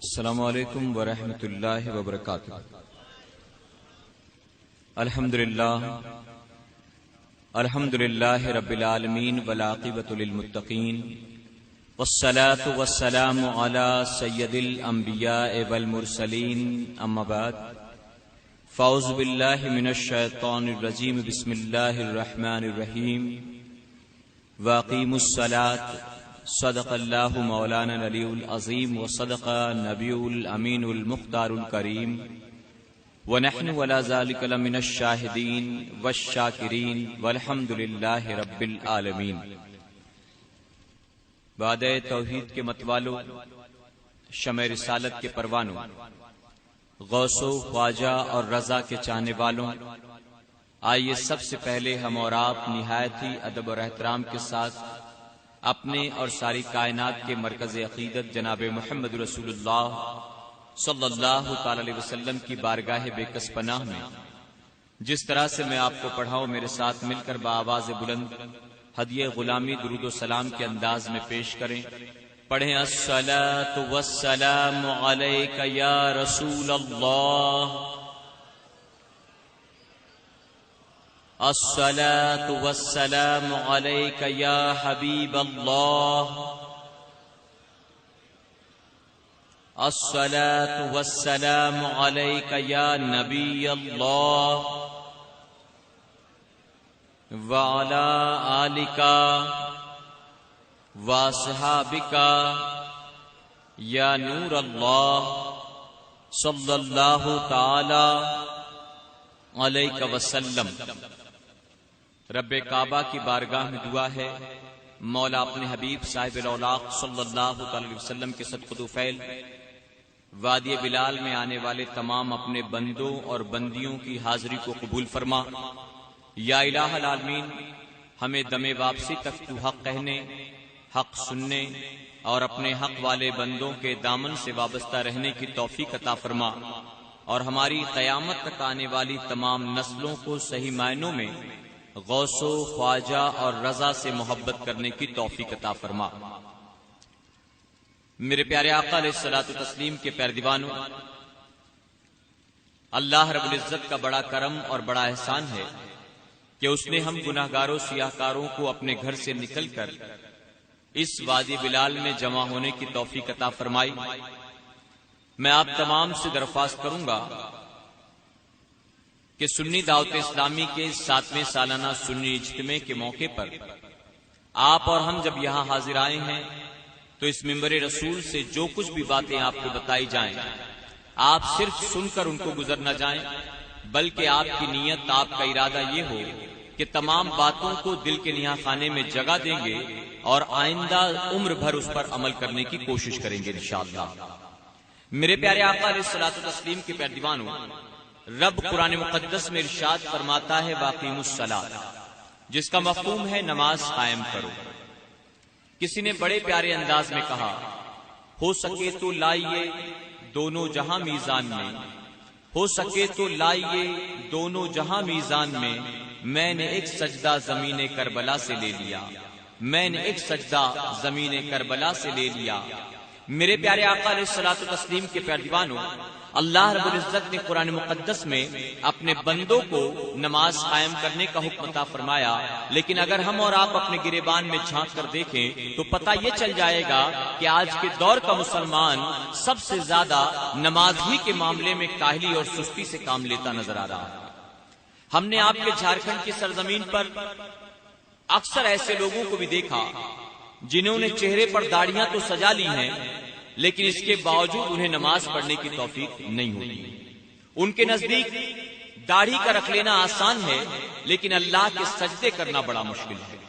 السلام علیکم ورحمۃ اللہ وبرکاتہ۔ الحمدللہ رب العالمین والعاقبۃ للمتقین والصلاة والسلام علی سید الانبیاء والمرسلین، اما بعد فاعوذ باللہ من الشیطان الرجیم، بسم اللہ الرحمن الرحیم۔ واقیموا الصلاة، صدق اللہ مولانا العلی العظیم وصدق نبی الامین المختار الکریم، ونحن ولا ذلک لمن الشاہدین والشاکرین والحمد للہ رب العالمین۔ وعدہ توحید کے متوالو، شمع رسالت کے پروانوں، غوث و خواجہ اور رضا کے چاہنے والوں، آئیے سب سے پہلے ہم اور آپ نہایت ہی ادب اور احترام کے ساتھ اپنے اور ساری کائنات کے مرکز عقیدت جناب محمد رسول اللہ صلی اللہ تعالی علیہ وسلم کی بارگاہ بے کس پناہ میں جس طرح سے میں آپ کو پڑھاؤں، میرے ساتھ مل کر بآواز بلند ہدیہ غلامی درود و سلام کے انداز میں پیش کریں۔ پڑھیں الصلاۃ والسلام علیک یا رسول اللہ، الصلاۃ والسلام علیک یا حبیب اللہ، الصلاۃ والسلام علیک یا نبی اللہ، وعلی آلک واصحابک یا نور اللہ، صلی اللہ تعالی علیہ وسلم۔ رب کعبہ کی بارگاہ میں دعا ہے، مولا اپنے حبیب صاحب الاولاق صلی اللہ علیہ وسلم کے صدقہ طفیل وادی بلال میں آنے والے تمام اپنے بندوں اور بندیوں کی حاضری کو قبول فرما۔ یا الہ العالمین، ہمیں دم واپسی تک تو حق کہنے، حق سننے اور اپنے حق والے بندوں کے دامن سے وابستہ رہنے کی توفیق عطا فرما، اور ہماری قیامت تک آنے والی تمام نسلوں کو صحیح معنوں میں غوث و خواجہ اور رضا سے محبت کرنے کی توفیق عطا فرما۔ میرے پیارے آقا علیہ الصلوۃ والتسلیم کے پیارے دیوانوں، اللہ رب العزت کا بڑا کرم اور بڑا احسان ہے کہ اس نے ہم گناہگاروں سیاہکاروں کو اپنے گھر سے نکل کر اس وادی بلال میں جمع ہونے کی توفیق عطا فرمائی۔ میں آپ تمام سے درخواست کروں گا کہ سنی دعوت اسلامی کے 7ویں سالانہ سنی اجتماع کے موقع پر آپ اور ہم جب یہاں حاضر آئے ہیں تو اس منبر رسول سے جو کچھ بھی باتیں آپ کو بتائی جائیں، آپ صرف سن کر ان کو گزر نہ جائیں، بلکہ آپ کی نیت، آپ کا ارادہ یہ ہو کہ تمام باتوں کو دل کے نہا خانے میں جگہ دیں گے اور آئندہ عمر بھر اس پر عمل کرنے کی کوشش کریں گے انشاءاللہ۔ میرے پیارے آقا علیہ الصلوۃ والتسلیم کے پیارے دیوانوں، رب قرآن مقدس میں ارشاد فرماتا ہے واقیموا الصلاۃ، جس کا مفہوم ہے نماز قائم کرو۔ کسی نے بڑے پیارے انداز میں کہا، ہو سکے تو لائیے دونوں جہاں میزان میں، ہو سکے تو لائیے دونوں جہاں میزان میں، میں نے ایک سجدہ زمین کربلا سے لے لیا، میں نے ایک سجدہ زمین کربلا سے لے لیا۔ میرے پیارے آقا علیہ الصلوۃ والتسلیم کے پیارے دیوانوں، اللہ رب العزت نے قرآن مقدس میں اپنے بندوں کو نماز قائم کرنے کا حکم عطا فرمایا، لیکن اگر ہم اور آپ اپنے گریبان میں جھانک کر دیکھیں تو پتہ یہ چل جائے گا کہ آج کے دور کا مسلمان سب سے زیادہ نماز ہی کے معاملے میں کاہلی اور سستی سے کام لیتا نظر آ رہا ہے۔ ہم نے آپ کے جھارکھنڈ کی سرزمین پر اکثر ایسے لوگوں کو بھی دیکھا جنہوں نے چہرے پر داڑھیاں تو سجا لی ہیں، لیکن اس کے باوجود انہیں نماز پڑھنے کی توفیق نہیں ہوتی۔ ان کے نزدیک داڑھی کا رکھ لینا آسان ہے، لیکن اللہ کے سجدے کرنا بڑا مشکل ہے۔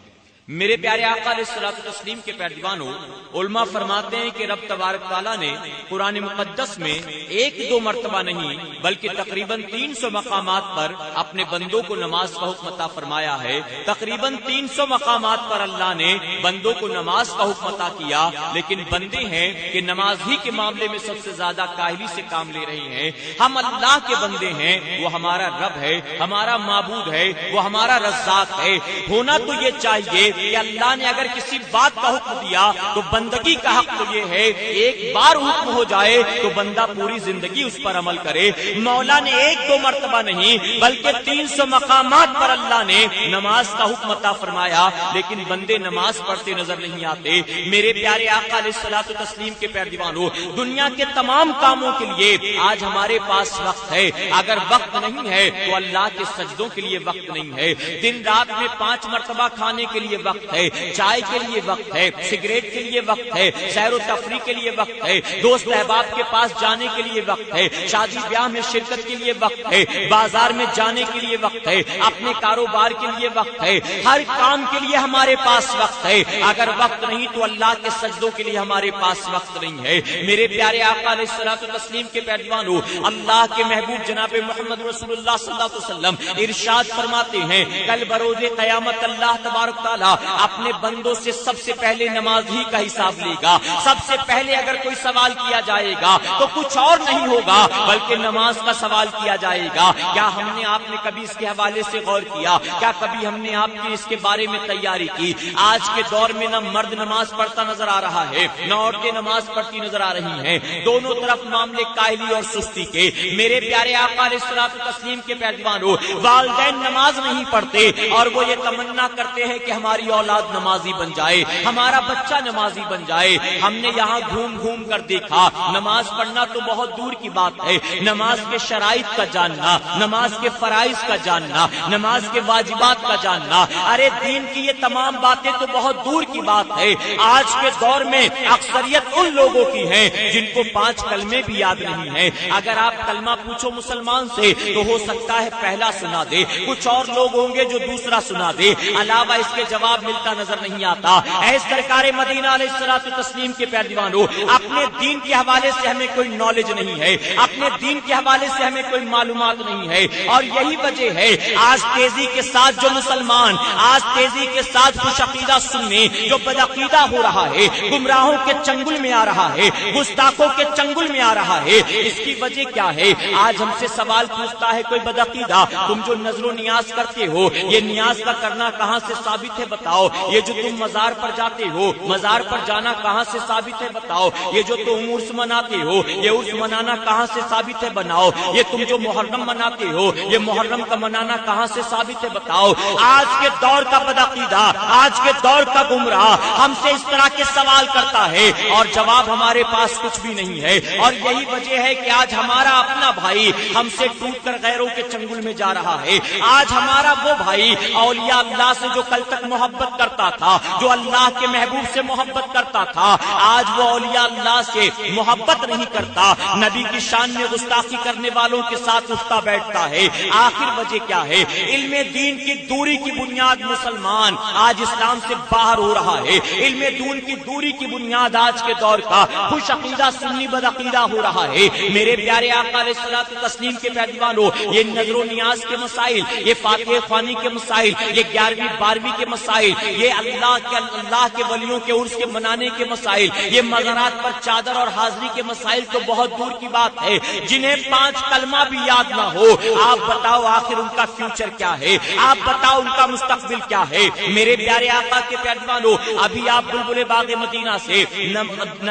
میرے پیارے آقا علیہ الصلوۃ والتسلیم کے پیارے دیوانوں، علماء فرماتے ہیں کہ رب تبارک تعالیٰ نے قرآن مقدس میں 1-2 مرتبہ نہیں بلکہ تقریباً 300 مقامات پر اپنے بندوں کو نماز کا حکم عطا فرمایا ہے۔ تقریباً 300 مقامات پر اللہ نے بندوں کو نماز کا حکم عطا کیا، لیکن بندے ہیں کہ نماز ہی کے معاملے میں سب سے زیادہ کاہلی سے کام لے رہے ہیں۔ ہم اللہ کے بندے ہیں، وہ ہمارا رب ہے، ہمارا معبود ہے، وہ ہمارا رزاق ہے۔ ہونا تو یہ چاہیے کہ اللہ نے اگر کسی بات کا حکم دیا تو بندگی کا حق تو یہ ہے ایک بار حکم ہو جائے تو بندہ پوری زندگی اس پر عمل کرے۔ مولا نے ایک دو مرتبہ نہیں بلکہ 300 مقامات پر اللہ نے نماز کا حکم عطا فرمایا، لیکن بندے نماز پڑھتے نظر نہیں آتے۔ میرے پیارے آقا علیہ الصلوۃ والتسلیم کے پیروانوں، دنیا کے تمام کاموں کے لیے آج ہمارے پاس وقت ہے، اگر وقت نہیں ہے تو اللہ کے سجدوں کے لیے وقت نہیں ہے، دن رات میں 5 مرتبہ کھانے کے لیے وقت ہے، چائے کے لیے وقت ہے، سگریٹ کے لیے وقت ہے، سیر و تفریح کے لیے وقت ہے، دوست احباب کے پاس جانے کے لیے وقت ہے، شادی بیاہ میں شرکت کے لیے وقت ہے، بازار میں جانے کے لیے وقت ہے، اپنے کاروبار کے لیے وقت ہے، ہر کام کے لیے ہمارے پاس وقت ہے۔ اگر وقت نہیں تو اللہ کے سجدوں کے لیے ہمارے پاس وقت نہیں ہے۔ میرے پیارے آقا علیہ الصلوۃ والتسلیم کے پیروانوں، اللہ کے محبوب جناب محمد رسول اللہ صلی اللہ علیہ وسلم ارشاد فرماتے ہیں کل بروز قیامت اللہ تبارک تعالیٰ اپنے بندوں سے سب سے پہلے نماز ہی کا حساب لے گا۔ سب سے پہلے اگر کوئی سوال کیا جائے گا تو کچھ اور نہیں ہوگا بلکہ نماز کا سوال کیا جائے گا۔ کیا ہم نے آپ نے کبھی اس کے حوالے سے غور کیا؟ کیا کبھی ہم نے آپ کی اس کے بارے میں تیاری کی؟ آج کے دور میں نہ مرد نماز پڑھتا نظر آ رہا ہے نہ عورتیں نماز پڑھتی نظر آ رہی ہیں، دونوں طرف معاملے کاہلی اور سستی کے۔ میرے پیارے آقا علیہ الصلوۃ والتسلیم کے پیروانوں، والدین نماز نہیں پڑھتے اور وہ یہ تمنا کرتے ہیں کہ ہماری اولاد نمازی بن جائے، ہمارا بچہ نمازی بن جائے۔ ہم نے یہاں گھوم گھوم کر دیکھا، نماز پڑھنا تو بہت دور کی بات ہے، نماز کے شرائط کا جاننا، نماز کے فرائض کا جاننا، نماز کے واجبات کا جاننا، ارے دین کی یہ تمام باتیں تو بہت دور کی بات ہے۔ آج کے دور میں اکثریت ان لوگوں کی ہے جن کو 5 کلمے بھی یاد نہیں ہیں۔ اگر آپ کلمہ پوچھو مسلمان سے تو ہو سکتا ہے پہلا سنا دے، کچھ اور لوگ ہوں گے جو دوسرا سنا دے، علاوہ اس کے جواب ملتا نظر نہیں آتا۔ اے سرکار مدینہ علیہ الصلوۃ والتسلیم کے پیروانوں، اپنے دین کے حوالے سے ہمیں کوئی نالج نہیں ہے، اپنے دین کے حوالے سے ہمیں کوئی معلومات نہیں ہے، اور یہی وجہ ہے آج تیزی کے ساتھ جو مسلمان، آج تیزی کے ساتھ خوش عقیدہ سنی جو بدعقیدہ ہو رہا ہے، گمراہوں کے چنگل میں آ رہا ہے، گستاخوں کے چنگل میں آ رہا ہے۔ اس کی وجہ کیا ہے؟ آج ہم سے سوال پوچھتا ہے کوئی بدعقیدہ، تم جو نظر و نیاز کرتے ہو یہ نیاز کا کرنا کہاں سے ثابت ہے بتاؤ؟ یہ جو تم مزار پر جاتے ہو مزار پر جانا کہاں سے ثابت ہے بتاؤ؟ یہ جو تم عرس مناتے ہو یہ عرس منانا کہاں سے ثابت ہے بناؤ؟ یہ تم جو محرم مناتے ہو یہ محرم کا منانا کہاں سے ثابت ہے بتاؤ؟ آج کے دور کا بدعقیدہ، آج کے دور کا گمراہ ہم سے اس طرح کے سوال کرتا ہے اور جواب ہمارے پاس کچھ بھی نہیں ہے۔ اور یہی وجہ ہے کہ آج ہمارا اپنا بھائی ہم سے ٹوٹ کر غیروں کے چنگل میں جا رہا ہے۔ آج ہمارا وہ بھائی اولیاء اللہ سے جو کل تک محبت کرتا تھا، جو اللہ کے محبوب سے محبت کرتا تھا، آج وہ اولیاء اللہ سے محبت نہیں کرتا، نبی کی شان میں گستاخی کرنے والوں کے ساتھ اٹھتا بیٹھتا ہے۔ آخر وجہ کیا ہے؟ علم دین کی دوری کی بنیاد مسلمان آج اسلام سے باہر ہو رہا ہے، علم دین کی دوری کی بنیاد آج کے دور کا خوش عقیدہ سنی بدعقیدہ ہو رہا ہے۔ میرے پیارے آقا علیہ الصلوۃ والتسلیم کے پیروانوں، یہ نظر و نیاز کے مسائل، یہ فاتحہ خوانی کے مسائل، یہ 11ویں 12ویں کے مسائل، یہ اللہ کے ولیوں کے عرس کے منانے کے مسائل، یہ مزارات پر چادر اور حاضری کے مسائل تو بہت دور کی بات ہے۔ جنہیں 5 کلمہ بھی یاد نہ ہو، آپ بتاؤ آخر ان کا فیوچر کیا ہے؟ آپ بتاؤ ان کا مستقبل کیا ہے؟ میرے پیارے آقا کے پیروانوں، ابھی آپ بلبل باغ مدینہ سے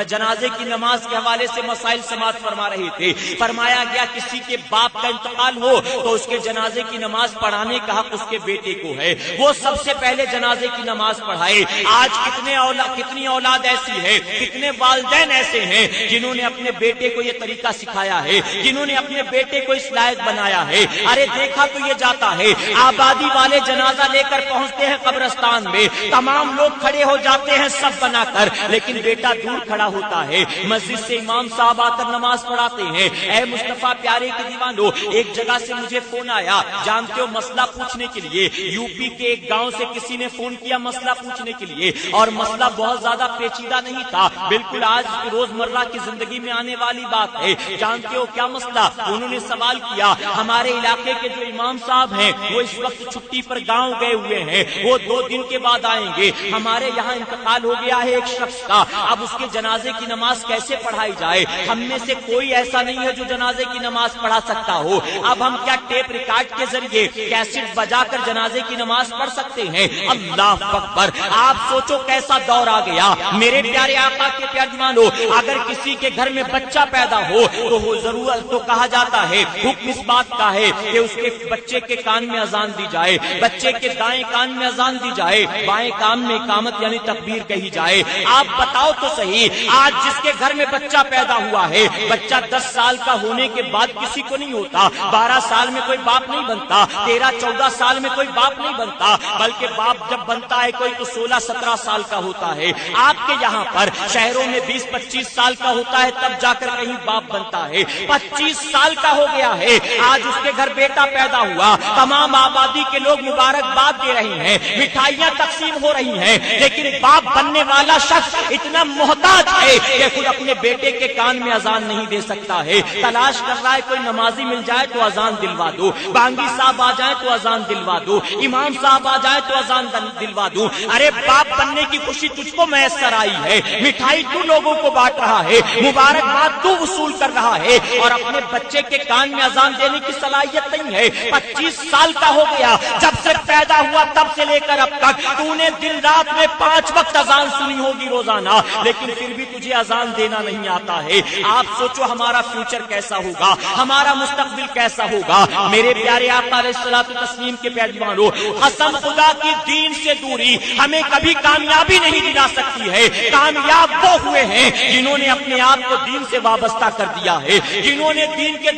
جنازے کی نماز کے حوالے سے مسائل سماعت فرما رہے تھے۔ فرمایا گیا کسی کے باپ کا انتقال ہو تو اس کے جنازے کی نماز پڑھانے کا حق اس کے بیٹے کو ہے، وہ سب سے پہلے جنازے کی نماز پڑھائے۔ آج کتنی اولاد ایسی ہے، کتنے والدین ایسے ہیں جنہوں نے اپنے بیٹے کو یہ طریقہ سکھایا ہے، جنہوں نے اپنے بیٹے کو اس لائق بنایا ہے۔ ارے دیکھا تو یہ جاتا ہے، آبادی والے جنازہ لے کر پہنچتے ہیں قبرستان میں، تمام لوگ کھڑے ہو جاتے ہیں سب بنا کر، لیکن بیٹا دور کھڑا ہوتا ہے۔ مسجد سے امام صاحب آ کر نماز پڑھاتے ہیں۔ اے مصطفیٰ پیارے کے دیوانوں، ایک جگہ سے مجھے فون آیا، جانتے ہو مسئلہ پوچھنے کے لیے، یو پی کے ایک گاؤں سے کسی نے فون کیا مسئلہ پوچھنے کے لیے، اور مسئلہ بہت زیادہ پیچیدہ نہیں تھا، بالکل آج روزمرہ کی زندگی میں آنے والی بات ہے۔ جانتے ہو کیا مسئلہ؟ انہوں نے سوال کیا، ہمارے علاقے کے جو امام صاحب ہیں وہ اس وقت چھٹی پر گاؤں گئے ہوئے ہیں، وہ 2 دن کے بعد آئیں گے، ہمارے یہاں انتقال ہو گیا ہے ایک شخص کا، اب اس کے جنازے کی نماز کیسے پڑھائی جائے؟ ہم میں سے کوئی ایسا نہیں ہے جو جنازے کی نماز پڑھا سکتا ہو، اب ہم کیا ٹیپ ریکارڈ کے ذریعے کیسٹ بجا کر جنازے کی نماز پڑھ سکتے ہیں؟ اللہ اللہ اکبر. آپ سوچو کیسا دور آ گیا. میرے پیارے آقا کے پیارے دیوانو، اگر کسی کے گھر میں بچہ پیدا ہو تو وہ ضرورت تو کہا جاتا ہے، حکم اس بات کا ہے کہ اس کے بچے کے کان میں اذان دی جائے، بچے کے دائیں کان میں اذان دی جائے، بائیں کان میں اقامت یعنی تکبیر کہی جائے. آپ بتاؤ تو صحیح، آج جس کے گھر میں بچہ پیدا ہوا ہے، بچہ 10 سال کا ہونے کے بعد کسی کو نہیں ہوتا، 12 سال میں کوئی باپ نہیں بنتا، 13-14 سال میں کوئی باپ نہیں بنتا، بلکہ باپ جب بنتا ہے کوئی تو 16-17 سال کا ہوتا ہے. آپ کے یہاں پر شہروں میں 20-25 سال کا ہوتا ہے تب جا کر کہیں باپ بنتا ہے. 25 سال کا ہو گیا ہے، آج اس کے گھر بیٹا پیدا ہوا، تمام آبادی کے لوگ مبارکباد دے رہے ہیں، مٹھائیاں تقسیم ہو رہی ہیں، لیکن باپ بننے والا شخص اتنا محتاج ہے کہ خود اپنے بیٹے کے کان میں اذان نہیں دے سکتا ہے. تلاش کر رہا ہے کوئی نمازی مل جائے تو اذان دلوا دو، بانگی صاحب آ جائیں تو اذان دلوا دو، امام صاحب آ جائیں تو اذان دلوا دو. ارے باپ بننے کی خوشی تجھ کو میسر آئی ہے، مٹھائی تو لوگوں کو بانٹ رہا ہے، مبارکباد تو وصول کر رہا ہے، اور اپنے بچے کے کان میں اذان دینے کی صلاحیت نہیں ہے. 25 سال کا ہو گیا، جب سے پیدا ہوا تب سے لے کر اب تک تو نے دن رات میں 5 وقت اذان سنی ہوگی روزانہ، لیکن پھر بھی تجھے اذان دینا نہیں آتا ہے. آپ سوچو ہمارا فیوچر کیسا ہوگا، ہمارا مستقبل کیسا ہوگا. میرے پیارے آقا علیہ الصلوۃ والتسلیم کے پیارے دیوانو، قسم خدا کی دین سے دوری ہمیں کبھی کامیابی نہیں دلا سکتی ہے. کامیاب وہ ہوئے ہیں جنہوں نے اپنے آپ کو دین سے وابستہ کر دیا ہے، جنہوں نے دین کے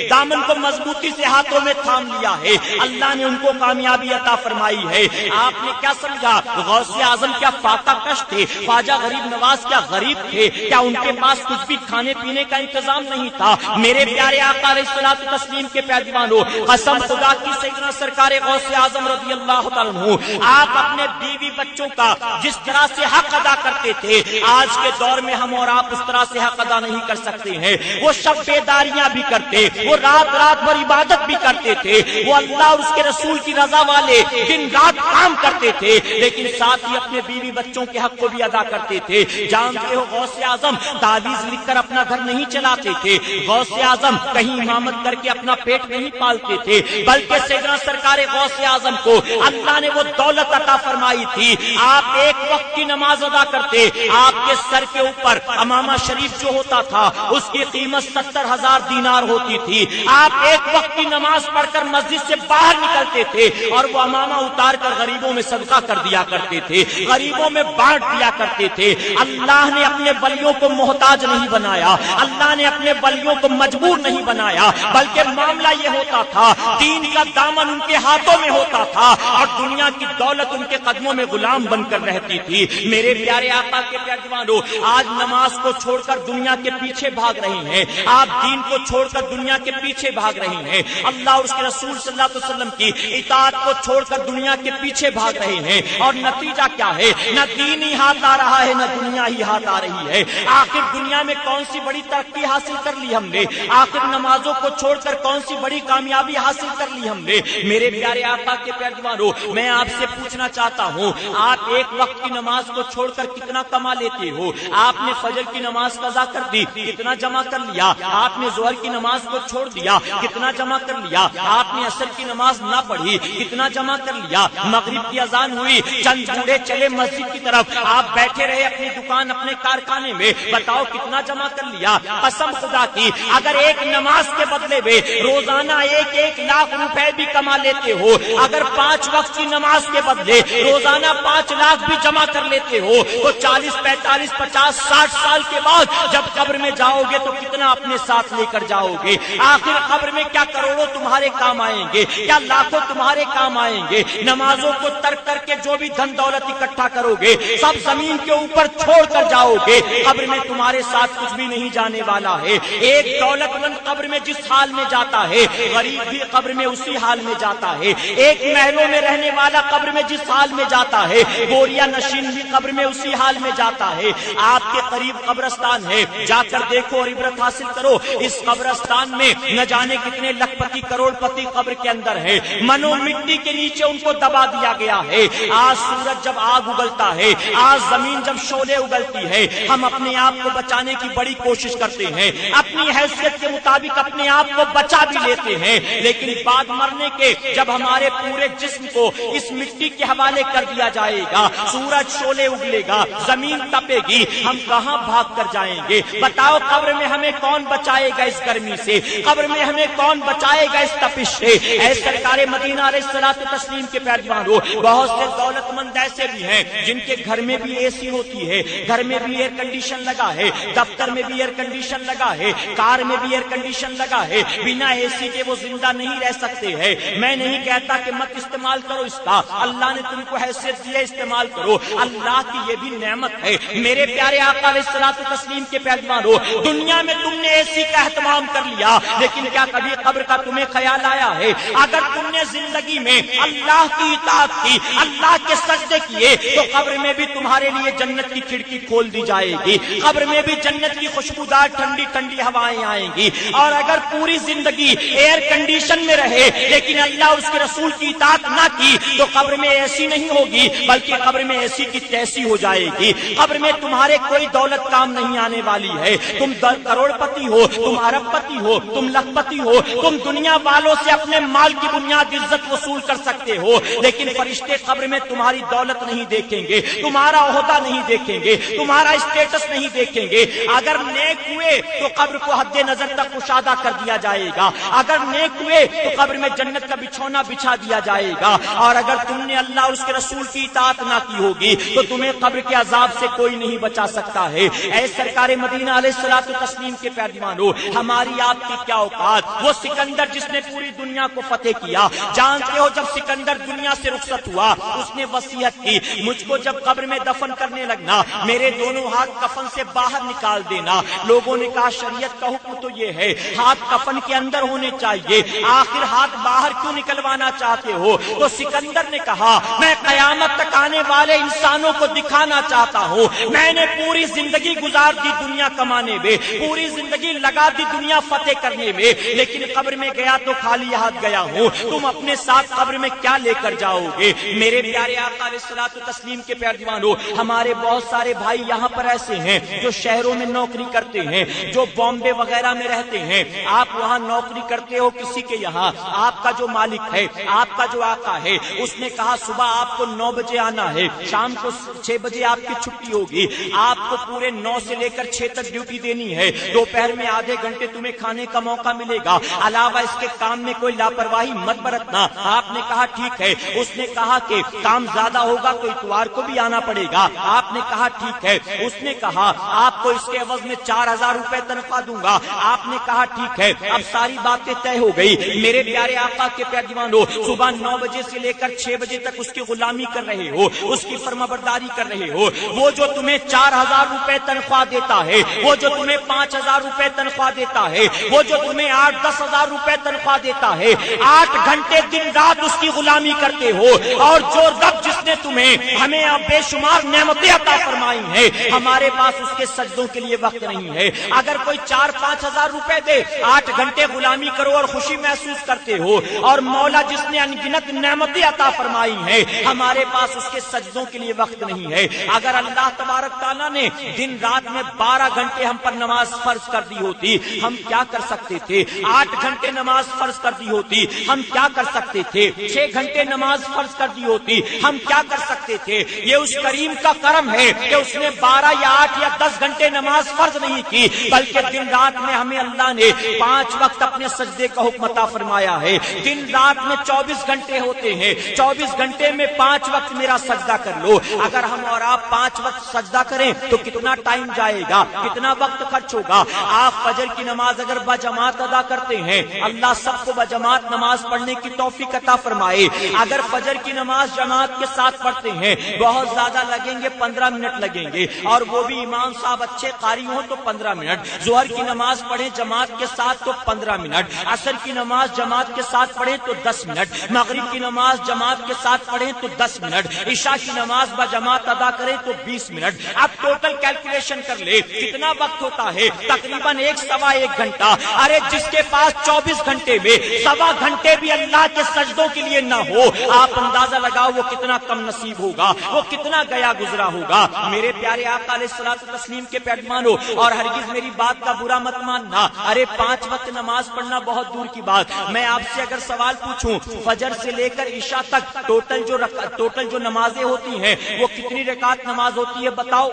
دامن کو مضبوطی سے ہاتھوں میں تھام لیا ہے. اللہ نے ان کو کامیابی عطا فرمائی ہے. آپ نے کیا سمجھا غوث اعظم کیا فاقہ کش تھے، خواجہ غریب نواز کیا غریب تھے، کیا ان کے پاس کچھ بھی کھانے پینے کا انتظام نہیں تھا؟ میرے پیارے آقا علیہ الصلوۃ والتسلیم کے پیارے دیوانو، قسم خدا کی سیدنا سرکار غوث اعظم رضی اللہ تعالیٰ عنہ، آپ اپنے بیوی بچوں کا جس طرح سے حق ادا کرتے تھے، آج کے دور میں ہم اور آپ اس طرح سے حق ادا نہیں کر سکتے ہیں. وہ شب بیداریاں بھی کرتے، وہ رات بھر عبادت بھی کرتے تھے، وہ اللہ اور اس کے رسول کی رضا والے دن رات کام کرتے تھے، لیکن ساتھ ہی اپنے بیوی بچوں کے حق کو بھی ادا کرتے تھے. جانتے ہو غوث اعظم تعویذ لکھ کر اپنا گھر نہیں چلاتے تھے، غوث اعظم کہیں امامت کر کے اپنا پیٹ نہیں پالتے تھے، بلکہ سیدنا سرکار غوث اعظم کو اللہ نے وہ دولت عطا فرمائی تھی. آپ ایک وقت کی نماز ادا کرتے، آپ کے سر کے اوپر امامہ شریف جو ہوتا تھا اس کی قیمت 70,000 دینار ہوتی تھی. آپ ایک وقت کی نماز پڑھ کر مسجد سے باہر نکلتے تھے اور وہ امامہ اتار کر غریبوں میں صدقہ کر دیا کرتے تھے، غریبوں میں بانٹ دیا کرتے تھے. اللہ نے اپنے ولیوں کو محتاج نہیں بنایا، اللہ نے اپنے ولیوں کو مجبور نہیں بنایا، بلکہ معاملہ یہ ہوتا تھا دین کا دامن ان کے ہاتھوں میں ہوتا تھا اور دنیا کی دولت ان کے قدموں میں غلام بن کر رہتی تھی. میرے پیارے آقا کے پیارے دیوانو، آج نماز کو چھوڑ کر دنیا کے پیچھے بھاگ رہے ہیں، آپ دین کو چھوڑ کر دنیا کے پیچھے بھاگ رہے ہیں، اللہ اور اس کے رسول صلی اللہ علیہ وسلم کی اطاعت کو چھوڑ کر دنیا کے پیچھے بھاگ رہے ہیں، اور نتیجہ کیا ہے؟ نہ دین ہی ہاتھ آ رہا ہے، نہ دنیا ہی ہاتھ آ رہی ہے. آخر دنیا میں کون سی بڑی ترقی حاصل کر لی ہم نے؟ آخر نمازوں کو چھوڑ کر کون سی بڑی کامیابی حاصل کر لی ہم نے؟ میرے پیارے آقا کے پیارے دیوانو، میں آپ سے پوچھنا چاہتا ہوں، آپ ایک وقت کی نماز کو چھوڑ کر کتنا کما لیتے ہو؟ آپ نے فجر کی نماز قضا کر دی، کتنا جمع کر لیا؟ آپ نے ظہر کی نماز کو چھوڑ دیا، کتنا جمع کر لیا؟ آپ نے عصر کی نماز نہ پڑھی، کتنا جمع کر لیا؟ مغرب کی اذان ہوئی، چند بوڑھے چلے مسجد کی طرف، آپ بیٹھے رہے اپنی دکان اپنے کارخانے میں، بتاؤ کتنا جمع کر لیا؟ قسم خدا کی اگر ایک نماز کے بدلے میں روزانہ 1 لاکھ روپے بھی کما لیتے ہو، اگر 5 وقت کی نماز کے بدلے روزانہ 5 لاکھ بھی جمع کر لیتے ہو، تو 40 45 50 60 سال کے بعد جب قبر میں جاؤ گے تو کتنا اپنے ساتھ لے کر جاؤ گے؟ آخر قبر میں کیا کروڑوں تمہارے کام آئیں گے، کیا لاکھوں تمہارے کام آئیں گے؟ نمازوں کو ترک کر کے جو بھی دھن دولت اکٹھا کرو گے سب زمین کے اوپر چھوڑ کر جاؤ گے، قبر میں تمہارے ساتھ کچھ بھی نہیں جانے والا ہے. ایک دولت مند قبر میں جس حال میں جاتا ہے، غریب بھی قبر میں اسی حال میں جاتا ہے. ایک محلوں میں رہنے والا قبر میں جس حال میں جاتا ہے، بوریا نشین بھی قبر میں اسی حال میں جاتا ہے. آپ کے قریب قبرستان ہے، جا کر دیکھو اور عبرت حاصل کرو. اس قبرستان میں نہ جانے کتنے لکھ پتی کروڑ پتی قبر کے اندر ہے، منو مٹی کے نیچے ان کو دبا دیا گیا ہے. آج سورج جب آگ اگلتا ہے، آج زمین جب شعلے اگلتی ہے، ہم اپنے آپ کو بچانے کی بڑی کوشش کرتے ہیں، اپنی حیثیت کے مطابق اپنے آپ کو بچا بھی لیتے ہیں، لیکن بعد مرنے کے جب ہمارے پورے جسم جسم کو اس مٹی کے حوالے کر دیا جائے گا، سورج شعلے اگلے گا، زمین تپے گی، ہم کہاں بھاگ کر جائیں گے؟ بتاؤ قبر میں ہمیں کون بچائے گا اس گرمی سے؟ قبر میں ہمیں کون بچائے گا اس تپش سے؟ اے سرکار مدینہ علیہ الصلوۃ والتسلیم کے پیروانوں، بہت سے دولت مند ایسے بھی ہیں جن کے گھر میں بھی اے سی ہوتی ہے، گھر میں بھی ایئر کنڈیشن لگا ہے، دفتر میں بھی ایئر کنڈیشن لگا ہے، کار میں بھی ایئر کنڈیشن لگا ہے، بنا اے سی کے وہ زندہ نہیں رہ سکتے ہیں۔ میں نہیں کہتا کہ مت استعمال کرو اس کا، اللہ نے تم کو حیثیت دی ہے، استعمال کرو، اللہ کی یہ بھی نعمت ہے۔ میرے پیارے آقا علیہ الصلوۃ والتسلیم کے پیروانوں، دنیا میں تم نے اے سی کا اہتمام کر لیا، لیکن کیا کبھی قبر کا تمہیں خیال آیا ہے؟ اگر تم نے زندگی میں اللہ کی اطاعت کی، اللہ کے سجدے کیے، تو قبر میں بھی تمہارے لیے جنت کی کھڑکی کھول دی جائے گی، قبر میں بھی جنت کی خوشبودار ٹھنڈی ٹھنڈی ہوائیں آئیں گی۔ اور اگر پوری زندگی ایئر کنڈیشن میں رہے لیکن اللہ اس کے رسول کی اطاعت نہ کی، تو قبر میں ایسی نہیں ہوگی بلکہ قبر میں ایسی کی تیسی ہو جائے گی۔ قبر میں تمہارے کوئی دولت کام نہیں آنے والی ہے، تم کروڑ پتی ہو، تم ارب پتی ہو، تم لکھ پتی ہو، تم دنیا والوں سے اپنے مال کی بنیاد عزت وصول کر سکتے ہو، لیکن فرشتے قبر میں تمہاری دولت نہیں دیکھیں گے، تمہارا عہدہ نہیں دیکھیں گے، تمہارا اسٹیٹس نہیں دیکھیں گے۔ اگر نیک ہوئے تو قبر کو حد نظر تک کشادہ کر دیا جائے گا، اگر نیک ہوئے تو قبر میں جنت کا بچھونا بچھا دیا جائے گا، اور اگر تم نے اللہ اور اس کے رسول کی اطاعت نہ کی ہوگی تو تمہیں قبر کے عذاب سے کوئی نہیں بچا سکتا ہے۔ اے سرکار مدینہ علیہ الصلوۃ والتسلیم کے پیروانوں، ہماری آپ کی کیا اوقات؟ وہ سکندر جس نے پوری دنیا کو فتح کیا، جانتے ہو جب سکندر دنیا سے رخصت ہوا اس نے وصیت کی، مجھ کو جب قبر میں دفن کرنے لگنا میرے دونوں ہاتھ کفن سے باہر نکال دینا۔ لوگوں نے کہا شریعت کا حکم تو یہ ہے ہاتھ کفن کے اندر ہونے چاہیے، آخر ہاتھ باہر کیوں نکلوانا چاہتے ہو؟ تو سکندر نے کہا میں قیامت تک آنے والے انسانوں کو دکھانا چاہتا ہوں، میں نے پوری زندگی گزار دی دنیا کمانے میں، پوری زندگی لگا دی دنیا فتح کرنے میں، لیکن قبر میں گیا تو خالی ہاتھ گیا ہوں، تم اپنے ساتھ قبر میں کیا لے کر جاؤ گے؟ میرے پیارے آقا علیہ الصلوۃ والتسلیم کے پیروانوں، ہمارے بہت سارے بھائی یہاں پر ایسے ہیں جو شہروں میں نوکری کرتے ہیں، جو بامبے وغیرہ میں رہتے ہیں، آپ وہاں نوکری کرتے ہو کسی کے یہاں، آپ کا جو مالک ہے، آپ کا جو آقا ہے، اس نے کہا صبح آپ کو 9 بجے آنا ہے، شام کو 6 بجے آپ کی چھٹی ہوگی، آپ کو پورے 9 سے لے کر 6 تک ڈیوٹی دینی ہے، دوپہر میں آدھے گھنٹے تمہیں کھانے کا موقع ملے گا، علاوہ اس کے کام میں کوئی لاپرواہی مت برتنا۔ آپ نے کہا ٹھیک ہے، اس نے کہا کہ کام زیادہ ہوگا تو اتوار کو بھی آنا پڑے گا، آپ نے کہا ٹھیک ہے، اس نے کہا آپ کو اس کے عوض میں 4000 روپے تنخواہ دوں گا، آپ نے کہا ٹھیک ہے، اب ساری باتیں طے ہو گئی۔ میرے پیارے آقا کے پیروانوں، صبح 9 بجے سے لے کر 6 بجے تک اس کی غلامی کر رہے ہو، اس کی فرمانبرداری کر رہے ہو، وہ جو تمہیں 4000 روپے تنخواہ دیتا ہے، وہ جو تمہیں 5000 روپے تنخواہ دیتا ہے، وہ جو تمہیں 8-10 ہزار روپے تنخواہ دیتا ہے، 8 گھنٹے دن رات اس کی غلامی کرتے ہو، اور جو رب جس نے تمہیں ہمیں بے شمار نعمتیں عطا فرمائی ہیں، ہمارے پاس اس کے سجدوں کے لیے وقت نہیں ہے۔ اگر کوئی 4-5 ہزار روپے دے، 8 گھنٹے غلامی کرو اور خوشی محسوس کرتے ہو، اور مولا جس نے انگنت نعمتیں عطا فرمائی ہیں، ہمارے پاس اس کے سجدوں کے لیے وقت نہیں ہے۔ اگر اللہ تبارک تعالیٰ نے دن رات میں 12 گھنٹے ہم پر نماز فرض کر دی ہوتی، ہم کیا کر سکتے تھے؟ 8 گھنٹے نماز فرض کر دی ہوتی، ہم کیا کر سکتے تھے؟ 6 گھنٹے نماز فرض کر دی ہوتی، ہم کیا کر سکتے تھے؟ یہ اس کریم کا کرم ہے کہ اس نے 12 یا 8 یا 10 گھنٹے نماز فرض نہیں کی، بلکہ دن رات میں ہمیں اللہ نے 5 وقت اپنے سجدے کا حکم عطا فرمایا ہے۔ دن رات میں 24 گھنٹے ہوتے ہیں، 24 گھنٹے میں 5 وقت میرا سجدہ کر لو۔ اگر ہم اور آپ 5 وقت سجدہ کریں تو کتنا ٹائم جائے گا، کتنا وقت خرچ ہوگا؟ آپ فجر کی نماز اگر بجماعت ادا کرتے ہیں، اللہ سب کو بجماعت نماز پڑھنے کی توفیق عطا فرمائے۔ اگر فجر کی نماز جماعت کے ساتھ پڑھتے ہیں، بہت زیادہ لگیں گے، 15 منٹ لگیں گے، اور وہ بھی امام صاحب اچھے قاری ہوں تو 15 منٹ۔ ظہر کی نماز پڑھیں جماعت کے ساتھ تو 15 منٹ، عصر کی نماز جماعت کے ساتھ پڑھیں تو 10 منٹ، مغرب کی نماز جماعت کے ساتھ پڑھیں تو 10 منٹ، عشاء کی نماز بجماعت ادا کریں تو 20 منٹ۔ اب ٹوٹل کیلکولیشن کر لے کتنا وقت ہوتا ہے، تقریباً 1-1.25 گھنٹہ۔ ارے جس کے پاس 24 گھنٹے میں 1.25 گھنٹے بھی اللہ کے سجدوں کے لیے نہ ہو، آپ اندازہ لگاؤ وہ کتنا کم کم نصیب ہوگا، وہ کتنا گیا گزرا ہوگا۔ میرے پیارے آقا علیہ الصلوۃ والتسلیم کے پیغمبروں، اور ہرگز میری بات کا برا مت ماننا، ارے 5 وقت نماز پڑھنا بہت دور کی بات، میں آپ سے اگر سوال پوچھوں فجر سے لے کر عشاء تک ٹوٹل جو نمازیں ہوتی ہیں وہ کتنی رکعت نماز ہوتی ہے بتاؤ؟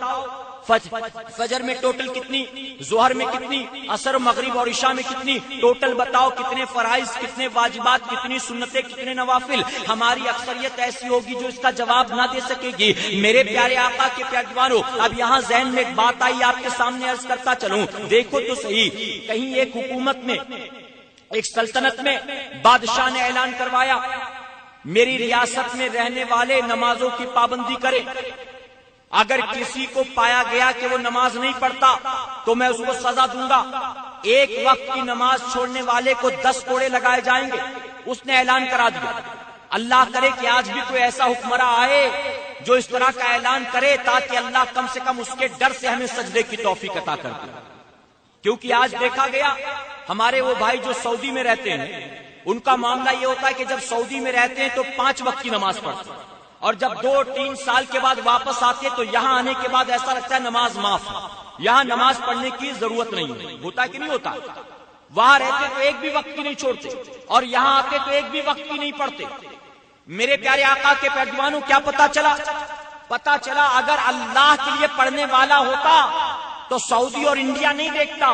فجر میں ٹوٹل کتنی، ظہر میں کتنی، عصر مغرب اور عشاء میں کتنی، ٹوٹل بتاؤ کتنے فرائض، کتنے واجبات، کتنی سنتیں، کتنے نوافل؟ ہماری اکثریت ایسی ہوگی جو اس کا جواب نہ دے سکے گی۔ میرے پیارے آقا کے پیغمبروں، اب یہاں ذہن میں ایک بات آئی، آپ کے سامنے عرض کرتا چلوں، دیکھو تو صحیح، کہیں ایک حکومت میں، ایک سلطنت میں بادشاہ نے اعلان کروایا میری ریاست میں رہنے والے نمازوں کی پابندی کریں، اگر کسی کو پایا گیا کہ وہ نماز نہیں پڑھتا تو میں اس کو سزا دوں گا، 1 وقت کی نماز چھوڑنے والے کو 10 کوڑے لگائے جائیں گے۔ اس نے اعلان کرا دیا۔ اللہ کرے کہ آج بھی کوئی ایسا حکمراں آئے جو اس طرح کا اعلان کرے تاکہ اللہ کم سے کم اس کے ڈر سے ہمیں سجدے کی توفیق عطا کر دے۔ کیونکہ آج دیکھا گیا ہمارے وہ بھائی جو سعودی میں رہتے ہیں، ان کا معاملہ یہ ہوتا ہے کہ جب سعودی میں رہتے ہیں تو 5 وقت کی نماز پڑھتے ہیں، اور جب 2-3 سال کے بعد واپس آتے تو یہاں آنے کے بعد ایسا لگتا ہے نماز معاف ہے، یہاں نماز پڑھنے کی ضرورت نہیں ہوتا کہ نہیں ہوتا؟ وہاں رہتے تو ایک بھی وقت کی نہیں چھوڑتے اور یہاں آتے تو ایک بھی وقت کی نہیں پڑھتے۔ میرے پیارے آقا کے پیغمبروں، کیا پتا چلا اگر اللہ کے لیے پڑھنے والا ہوتا تو سعودی اور انڈیا نہیں دیکھتا،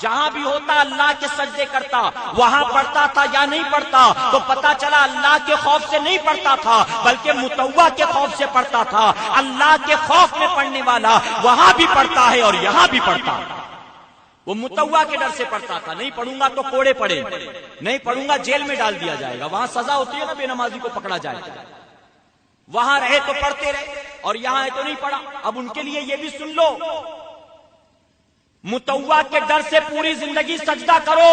جہاں بھی ہوتا اللہ کے سجدے کرتا، وہاں پڑھتا تھا یا نہیں پڑھتا، تو پتا چلا اللہ کے خوف سے نہیں پڑھتا تھا بلکہ متوع کے خوف سے پڑھتا تھا۔ اللہ کے خوف میں پڑھنے والا وہاں بھی پڑھتا ہے اور یہاں بھی پڑھتا ہے۔ وہ متوع کے ڈر سے پڑھتا تھا، نہیں پڑھوں گا تو کوڑے پڑے، نہیں پڑھوں گا جیل میں ڈال دیا جائے گا، وہاں سزا ہوتی ہے نا بے نمازی کو پکڑا جائے گا۔ وہاں رہے تو پڑھتے رہے اور یہاں ہے تو نہیں پڑھا۔ اب ان کے لیے یہ بھی سن لو، متوع کے ڈر سے پوری زندگی سجدہ کرو،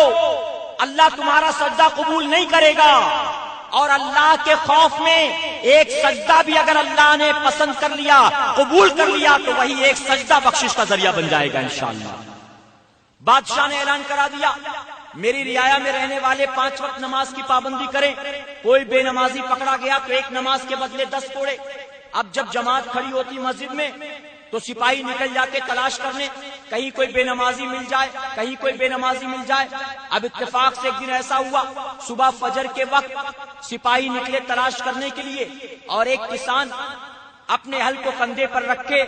اللہ تمہارا سجدہ قبول نہیں کرے گا، اور اللہ کے خوف میں ایک سجدہ بھی اگر اللہ نے پسند کر لیا، قبول کر لیا، تو وہی ایک سجدہ بخشش کا ذریعہ بن جائے گا انشاءاللہ۔ بادشاہ نے اعلان کرا دیا میری رعایا میں رہنے والے 5 وقت نماز کی پابندی کریں، کوئی بے نمازی پکڑا گیا تو 1 نماز کے بدلے 10 کوڑے۔ اب جب جماعت کھڑی ہوتی مسجد میں تو سپاہی نکل جاتے تلاش کرنے، کہیں کوئی بے نمازی مل جائے، کہیں کوئی بے نمازی مل جائے۔ اب اتفاق سے ایک دن ایسا ہوا، صبح فجر کے وقت سپاہی نکلے تلاش کرنے کے لیے، اور ایک کسان اپنے ہل کو کندھے پر رکھے،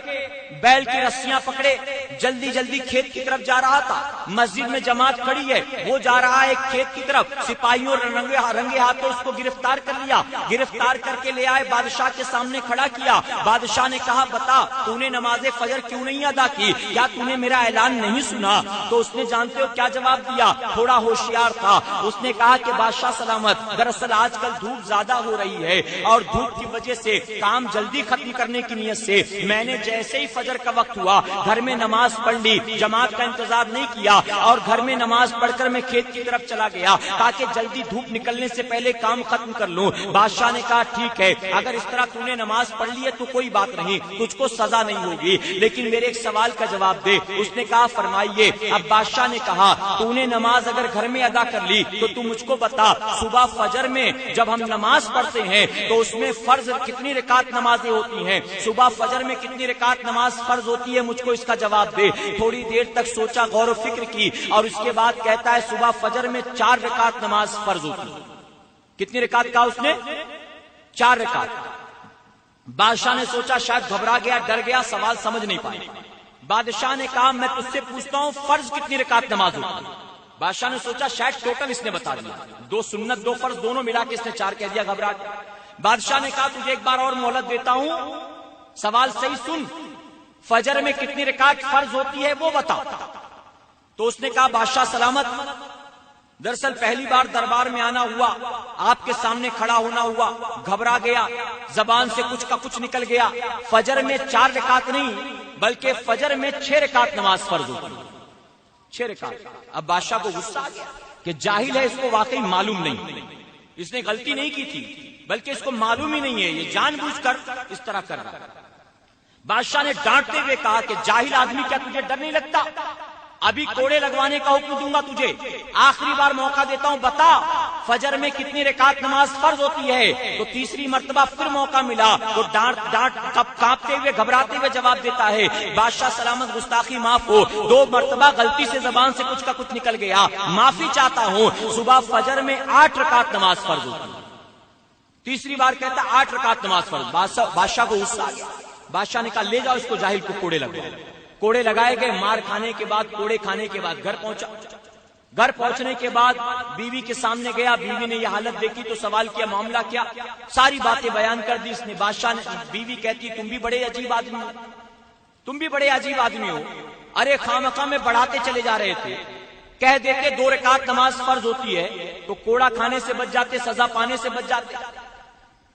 بیل کی رسیاں پکڑے، جلدی جلدی کھیت کی طرف جا رہا تھا۔ مسجد میں جماعت کھڑی ہے، وہ جا رہا ہے کھیت کی طرف، سپاہیوں رنگے ہاتھوں اس کو گرفتار کر لیا، گرفتار کر کے لے آئے، بادشاہ کے سامنے کھڑا کیا۔ بادشاہ نے کہا بتا تو نے نماز فجر کیوں نہیں ادا کی، کیا تو نے میرا اعلان نہیں سنا؟ تو اس نے جانتے ہو کیا جواب دیا؟ تھوڑا ہوشیار تھا، اس نے کہا کہ بادشاہ سلامت، دراصل آج کل دھوپ زیادہ ہو رہی ہے اور دھوپ کی وجہ سے کام جلدی ختم کرنے کی نیت سے میں نے جیسے ہی فجر کا وقت ہوا گھر میں نماز پڑھ لی، جماعت کا انتظار نہیں کیا اور گھر میں نماز پڑھ کر میں کھیت کی طرف چلا گیا تاکہ جلدی دھوپ نکلنے سے پہلے کام ختم کر لوں۔ بادشاہ نے کہا ٹھیک ہے، اگر اس طرح تو نے نماز پڑھ لی ہے تو کوئی بات نہیں، تجھ کو سزا نہیں ہوگی، لیکن میرے ایک سوال کا جواب دے۔ اس نے کہا فرمائیے۔ اب بادشاہ نے کہا تو نے نماز اگر گھر میں ادا کر لی تو تو مجھ کو بتا، صبح فجر میں جب ہم نماز پڑھتے ہیں تو اس میں فرض کتنی رکعت نمازیں ہوتی ہیں؟ صبح فجر میں کتنی رکعت نماز فرض ہوتی ہے؟ مجھ کو اس کا جواب دے۔ تھوڑی دیر تک سوچا، غور و فکر کی، اور اس کے بعد کہتا ہے صبح فجر میں 4 رکعت نماز فرض ہوتی ہے۔ کتنی رکعت کہا اس نے؟ 4 رکعت۔ بادشاہ نے سوچا شاید گھبرا گیا، ڈر گیا، سوال سمجھ نہیں پائے۔ بادشاہ نے کہا میں تجھ سے پوچھتا ہوں فرض کتنی رکعت نماز ہوتی ہے؟ بادشاہ نے سوچا شاید ٹوٹل اس نے بتا دیا، 2 سنت 2 فرض دونوں ملا کے اس نے 4 کہہ دیا، گھبرا گیا۔ بادشاہ نے کہا تجھے ایک بار اور مہلت دیتا ہوں، سوال صحیح سن، فجر میں کتنی رکعت فرض ہوتی ہے وہ بتا۔ تو اس نے کہا بادشاہ سلامت، دراصل پہلی بار دربار میں آنا ہوا، آپ کے سامنے کھڑا ہونا ہوا، گھبرا گیا، زبان سے کچھ کا کچھ نکل گیا۔ فجر میں 4 رکعت نہیں بلکہ فجر میں 6 رکعت نماز فرض ہوتی ہے، 6 رکعت۔ اب بادشاہ کو غصہ آ گیا کہ جاہل ہے، اس کو واقعی معلوم نہیں، اس نے غلطی نہیں کی تھی بلکہ اس کو معلوم ہی نہیں ہے، یہ جان بوجھ کر اس طرح کر رہا ہے۔ بادشاہ نے ڈانٹتے ہوئے کہا کہ جاہل آدمی، کیا تجھے ڈر نہیں لگتا؟ ابھی کوڑے لگوانے کا حکم دوں گا تجھے، آخری بار موقع دیتا ہوں، بتا فجر میں کتنی رکعت نماز فرض ہوتی ہے؟ تو تیسری مرتبہ پھر موقع ملا تو ڈانٹ کانپتے ہوئے گھبراتے ہوئے جواب دیتا ہے بادشاہ سلامت گستاخی معاف ہو، 2 مرتبہ غلطی سے زبان سے کچھ کا کچھ نکل گیا، معافی چاہتا ہوں۔ صبح فجر میں 8 رکعت نماز فرض ہوتی ہے، تیسری بار کہتا 8 رکعت نماز فرض۔ بادشاہ کو غصہ آ گیا، بادشاہ نے کہا لے جاؤ اس کو، جاہل کو کوڑے لگائے۔ کوڑے لگائے گئے، مار کھانے کے بعد، کوڑے کھانے کے بعد گھر پہنچا۔ گھر پہنچنے کے بعد بیوی کے سامنے گیا، بیوی نے یہ حالت دیکھی تو سوال کیا معاملہ کیا، ساری باتیں بیان کر دی اس نے۔ بادشاہ نے، بیوی کہتی تم بھی بڑے عجیب آدمی ہو، تم بھی بڑے عجیب آدمی ہو، ارے خامخواہ میں بڑھاتے چلے جا رہے تھے، کہہ دیتے 2 رکعت نماز فرض ہوتی ہے تو کوڑا کھانے سے بچ جاتے، سزا پانے سے بچ جاتے۔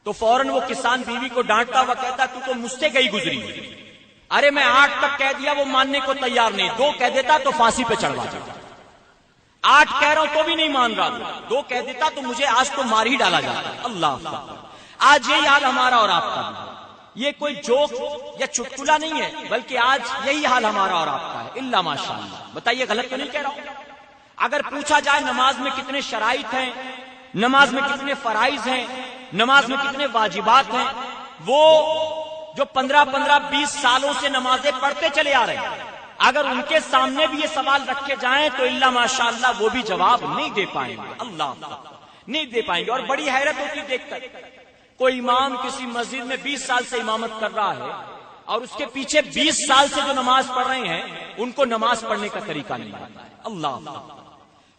تو فوراً وہ کسان بیوی کو ڈانٹتا ہوا کہتا تو مجھ سے گئی گزری، ارے میں 8 تک کہہ دیا وہ ماننے کو تیار نہیں، 2 کہہ دیتا تو پھانسی پہ چڑھوا دیتا، 8 کہہ رہا ہوں تو بھی نہیں مان رہا، 2 کہہ دیتا تو مجھے آج تو مار ہی ڈالا جاتا۔ اللہ آج یہی حال ہمارا اور آپ کا بھی، یہ کوئی جوک یا چٹکلا نہیں ہے، بلکہ آج یہی حال ہمارا اور آپ کا ہے، الا ماشاءاللہ۔ بتائیے غلط تو نہیں کہہ رہا ہوں؟ اگر پوچھا جائے نماز میں کتنے شرائط ہیں، نماز میں کتنے فرائض ہیں، نماز میں کتنے واجبات ہیں، وہ جو 15 20 سالوں سے نمازیں پڑھتے چلے آ رہے ہیں، اگر ان کے سامنے بھی یہ سوال رکھے جائیں تو الا ماشاءاللہ وہ بھی جواب نہیں دے پائیں گے، اللہ نہیں دے پائیں گے۔ اور بڑی حیرت ہوتی دیکھ کر، کوئی امام کسی مسجد میں 20 سال سے امامت کر رہا ہے اور اس کے پیچھے 20 سال سے جو نماز پڑھ رہے ہیں ان کو نماز پڑھنے کا طریقہ نہیں آتا ہے، اللہ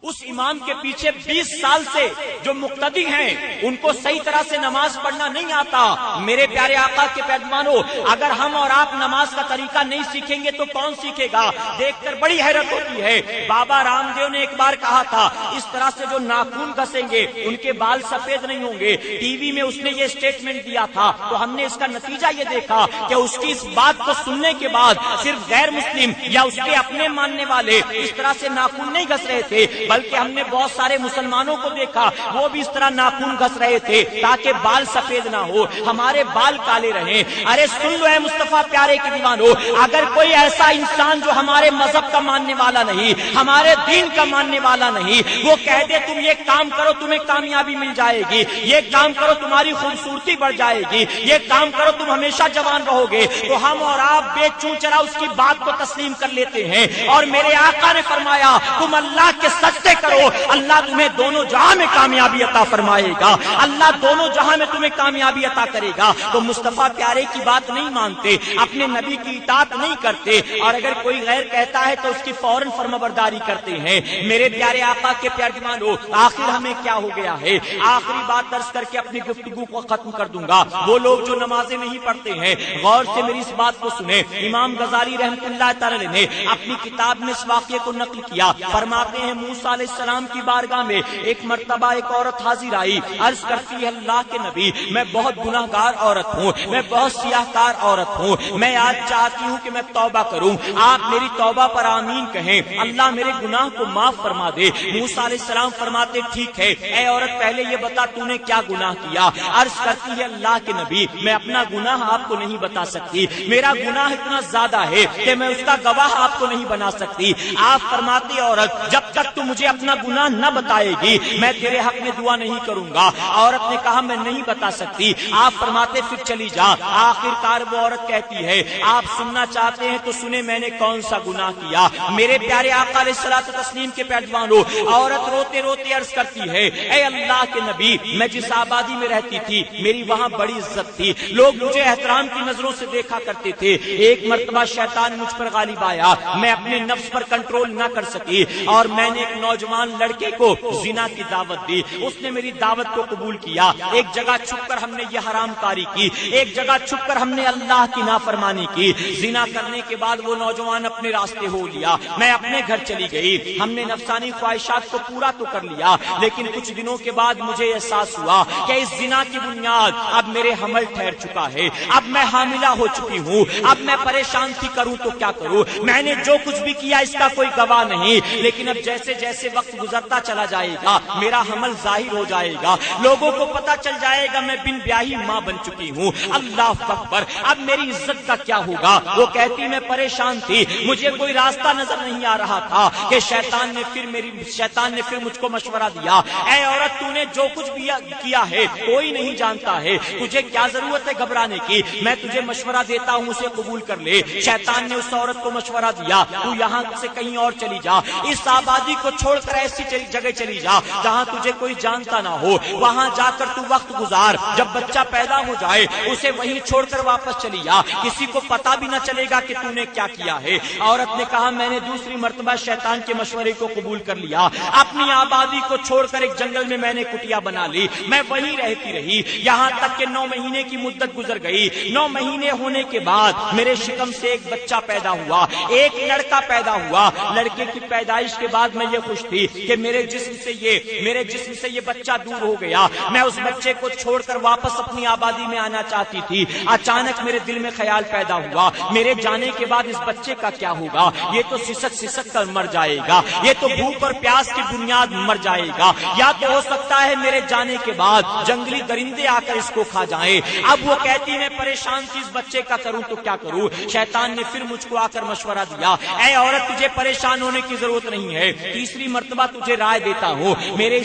اس امام کے پیچھے 20 سال سے جو مقتدی ہیں ان کو صحیح طرح سے نماز پڑھنا نہیں آتا۔ میرے پیارے آقا کے پیغمبروں، اگر ہم اور آپ نماز کا طریقہ نہیں سیکھیں گے تو کون سیکھے گا؟ دیکھ کر بڑی حیرت ہوتی ہے۔ بابا رام دیو نے ایک بار کہا تھا اس طرح سے جو ناخن گھسیں گے ان کے بال سفید نہیں ہوں گے، ٹی وی میں اس نے یہ اسٹیٹمنٹ دیا تھا، تو ہم نے اس کا نتیجہ یہ دیکھا کہ اس کی اس بات کو سننے کے بعد صرف غیر مسلم یا اس کے اپنے ماننے والے اس طرح سے ناخن نہیں گھس رہے تھے، بلکہ ہم نے بہت سارے مسلمانوں کو دیکھا وہ بھی اس طرح ناخن گھس رہے تھے تاکہ بال سفید نہ ہو، ہمارے بال کالے رہیں۔ ارے سن لو اے مصطفیٰ پیارے کے دیوانو، اگر کوئی ایسا انسان جو ہمارے مذہب کا ماننے والا نہیں، ہمارے دین کا ماننے والا نہیں، وہ کہہ دے تم یہ کام کرو تمہیں کامیابی مل جائے گی، یہ کام کرو تمہاری خوبصورتی بڑھ جائے گی، یہ کام کرو تم ہمیشہ جوان رہو گے، تو ہم اور آپ بے چوں چرا اس کی بات کو تسلیم کر لیتے ہیں۔ اور میرے آقا نے فرمایا تم اللہ کے سجدے کرو، اللہ تمہیں دونوں جہاں میں کامیابی عطا فرمائے گا، اللہ دونوں جہاں میں تمہیں کامیابی عطا کرے گا۔ تو مصطفیٰ پیارے کی بات نہیں مانتے، اپنے نبی کی اطاعت نہیں کرتے، اور اگر کوئی غیر کہتا ہے تو اس کی فوراً فرمانبرداری کرتے ہیں۔ میرے پیارے آقا کے پیارے دیوانو، آخر ہمیں کیا ہو گیا ہے؟ آخری بات درس کر کے اپنی گفتگو کو ختم کر دوں گا۔ وہ لوگ جو نمازیں نہیں پڑھتے ہیں غور سے میری اس بات کو سنیں۔ امام غزالی رحمۃ اللہ تعالی نے اپنی کتاب میں اس واقعے کو نقل کیا، فرماتے ہیں موسیٰ علیہ السلام کی بارگاہ میں ایک مرتبہ ایک عورت حاضر آئی، عرض کرتی ہے اللہ کے نبی میں بہت گناہ گار عورت ہوں، میں بہت سیاہ کار عورت ہوں، میں آج چاہتی ہوں کہ میں توبہ کروں، آپ میری توبہ پر آمین کہیں، اللہ میرے گناہ کو معاف فرما دے۔ موسیٰ علیہ السلام فرماتے ٹھیک ہے، اے عورت پہلے یہ بتا تو نے کیا گناہ کیا؟ عرض کرتی ہے اللہ کے نبی میں اپنا گناہ آپ کو نہیں بتا سکتی، میرا گناہ اتنا زیادہ ہے کہ میں اس کا گواہ آپ کو نہیں بنا سکتی۔ آپ فرماتی عورت جب تک تو مجھے اپنا گناہ نہ بتائے گی میں تیرے حق میں دعا نہیں کروں گا۔ عورت نے کہا میں نہیں بتا سکتی۔ آپ فرماتے پھر چلی جا۔ آخر کار وہ عورت کہتی ہے آپ سننا چاہتے ہیں تو سنیں میں نے کون سا گناہ کیا۔ میرے پیارے آقا علیہ الصلوۃ والتسلیم کے پیروانو، عورت روتے روتے عرض کرتی ہے اے اللہ کے نبی میں جس آبادی میں رہتی تھی میری وہاں بڑی عزت تھی، لوگ مجھے احترام کی نظروں سے دیکھا کرتے تھے، ایک مرتبہ شیطان مجھ پر غالب آیا، میں اپنے نفس پر کنٹرول نہ کر سکی اور میں نے ایک نوجوان لڑکے کو زنا کی دعوت دی، اس نے میری دعوت کو قبول کیا، ایک جگہ چھپ کر ہم نے یہ حرام کاری کی، ایک جگہ چھپ کر ہم نے اللہ کی نافرمانی کی، زنا کرنے کے بعد وہ نوجوان اپنے راستے ہو لیا، میں اپنے گھر چلی گئی، ہم نے نفسانی خواہشات کو پورا تو کر لیا، لیکن کچھ دنوں کے بعد مجھے احساس ہوا کہ اس زنا کی بنیاد اب میرے حمل ٹھہر چکا ہے، اب میں حاملہ ہو چکی ہوں، اب میں پریشان تھی کروں تو کیا کروں، میں نے جو کچھ بھی کیا اس کا کوئی گواہ نہیں، لیکن اب جیسے جیسے جیسے وقت گزرتا چلا جائے گا میرا حمل ظاہر ہو جائے گا، لوگوں کو پتا چل جائے گا میں بن بیاہی ماں بن چکی ہوں۔ اللہ اکبر، اب میری عزت کا کیا ہوگا؟ وہ کہتی میں پریشان تھی، مجھے کوئی راستہ نظر نہیں آ رہا تھا کہ شیطان نے پھر مجھ کو مشورہ دیا، اے عورت تو نے جو کچھ بھی کیا ہے کوئی نہیں جانتا ہے، تجھے کیا ضرورت ہے گھبرانے کی، میں تجھے مشورہ دیتا ہوں اسے قبول کر لے۔ شیطان نے اس عورت کو مشورہ دیا تو یہاں سے کہیں اور چلی جا، اس آبادی کو چھوڑ کر ایسی جگہ چلی جا جہاں تجھے کوئی جانتا نہ ہو، وہاں جا کر تو وقت گزار، جب بچہ پیدا ہو جائے اسے وہیں چھوڑ کر واپس چلی جا، کسی کو پتا بھی نہ چلے گا کہ تو نے کیا کیا ہے۔ عورت نے کہا میں نے دوسری مرتبہ شیطان کے مشورے کو قبول کر لیا، اپنی آبادی کو چھوڑ کر ایک جنگل میں نے کٹیا بنا لی، میں وہیں رہتی رہی یہاں تک کہ 9 مہینے کی مدت گزر گئی۔ 9 مہینے ہونے کے بعد میرے شکم سے ایک بچہ پیدا ہوا، ایک لڑکا پیدا ہوا۔ لڑکے کی پیدائش کے بعد میں یہ خوش تھی کہ میرے جسم سے یہ بچہ دور ہو گیا، میں اس بچے کو چھوڑ کر واپس اپنی آبادی میں آنا چاہتی تھی۔ اچانک میرے دل میں خیال پیدا ہوا میرے جانے کے بعد اس بچے کا کیا ہوگا؟ یہ تو سسک کر مر جائے گا، یہ تو بھوک اور پیاس کی بنیاد مر جائے گا، یا تو ہو سکتا ہے میرے جانے کے بعد جنگلی درندے آ کر اس کو کھا جائیں۔ اب وہ کہتی میں پریشان تھی اس بچے کا کروں تو کیا کروں؟ شیطان نے پھر مجھ کو آ کر مشورہ دیا، اے عورت تجھے پریشان ہونے کی ضرورت نہیں ہے، تیسری مرتبہ تجھے رائے دیتا ہوں، میرے